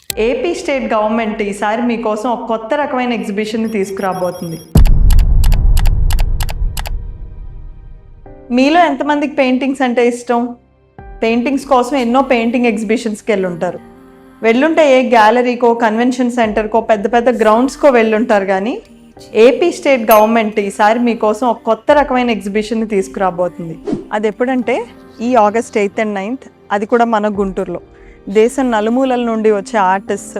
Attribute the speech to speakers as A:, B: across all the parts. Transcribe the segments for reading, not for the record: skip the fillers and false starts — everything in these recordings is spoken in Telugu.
A: ఏపీ స్టేట్ గవర్నమెంట్ ఈసారి మీకోసం ఒక కొత్త రకమైన ఎగ్జిబిషన్ని తీసుకురాబోతుంది. మీలో ఎంతమందికి పెయింటింగ్స్ అంటే ఇష్టం? పెయింటింగ్స్ కోసం ఎన్నో పెయింటింగ్ ఎగ్జిబిషన్స్కి వెళ్ళుంటే ఏ గ్యాలరీకో, కన్వెన్షన్ సెంటర్కో, పెద్ద పెద్ద గ్రౌండ్స్కో వెళ్ళుంటారు. కానీ ఏపీ స్టేట్ గవర్నమెంట్ ఈసారి మీకోసం ఒక కొత్త రకమైన ఎగ్జిబిషన్ని తీసుకురాబోతుంది. అది ఎప్పుడంటే ఈ ఆగస్ట్ 8th and 9th, అది కూడా మన గుంటూరులో. దేశం నలుమూలల నుండి వచ్చే ఆర్టిస్ట్స్,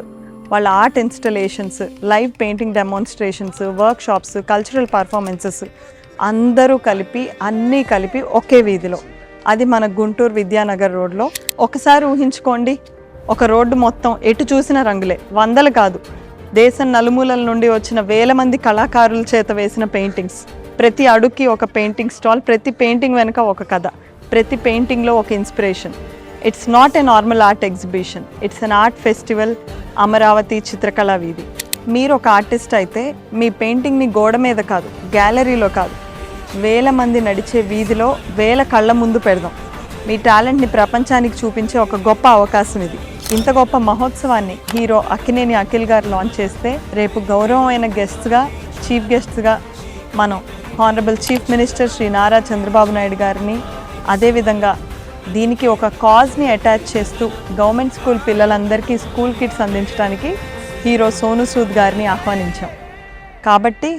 A: వాళ్ళ art installations, live painting demonstrations, workshops, cultural performances అన్నీ కలిపి ఒకే వీధిలో. అది మన గుంటూరు విద్యానగర్ రోడ్లో. ఒకసారి ఊహించుకోండి, ఒక రోడ్డు మొత్తం ఎటు చూసిన రంగులే, వందలు కాదు, దేశం నలుమూలల నుండి వచ్చిన వేల మంది కళాకారుల చేత వేసిన పెయింటింగ్స్. ప్రతి అడుగుకి ఒక పెయింటింగ్ స్టాల్, ప్రతి పెయింటింగ్ వెనుక ఒక కథ, ప్రతి పెయింటింగ్లో ఒక inspiration. It's not a normal art exhibition, it's an art festival. Amaravati చిత్రకళా వీధి. మీరు ఒక ఆర్టిస్ట్ అయితే మీ పెయింటింగ్ని గోడ మీద కాదు, గ్యాలరీలో కాదు, వేల మంది నడిచే వీధిలో వేల కళ్ళ ముందు పెడదాం. మీ టాలెంట్ని ప్రపంచానికి చూపించే ఒక గొప్ప అవకాశం ఇది. ఇంత గొప్ప మహోత్సవాన్ని హీరో అక్కినేని అఖిల్ గారు లాంచ్ చేస్తే, రేపు గౌరవమైన గెస్ట్స్గా, చీఫ్ గెస్ట్స్గా మనం honourable chief minister Shri Nara Chandrababu Naidu గారిని, అదేవిధంగా దీనికి ఒక కాజ్ని అటాచ్ చేస్తూ గవర్నమెంట్ స్కూల్ పిల్లలందరికీ స్కూల్ కిట్స్ అందించడానికి హీరో సోను సూద్ గారిని ఆహ్వానించాం. కాబట్టి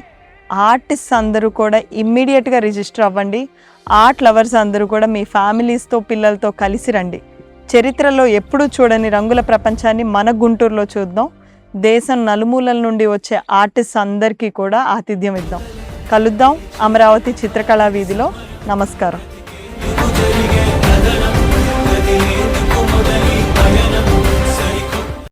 A: ఆర్టిస్ట్ అందరూ కూడా ఇమ్మీడియట్గా రిజిస్టర్ అవ్వండి. ఆర్ట్ లవర్స్ అందరూ కూడా మీ ఫ్యామిలీస్తో, పిల్లలతో కలిసి రండి. చరిత్రలో ఎప్పుడూ చూడని రంగుల ప్రపంచాన్ని మన గుంటూరులో చూద్దాం. దేశం నలుమూలల నుండి వచ్చే ఆర్టిస్ట్ అందరికీ కూడా ఆతిథ్యం ఇద్దాం. కలుద్దాం అమరావతి చిత్రకళా వీధిలో. నమస్కారం.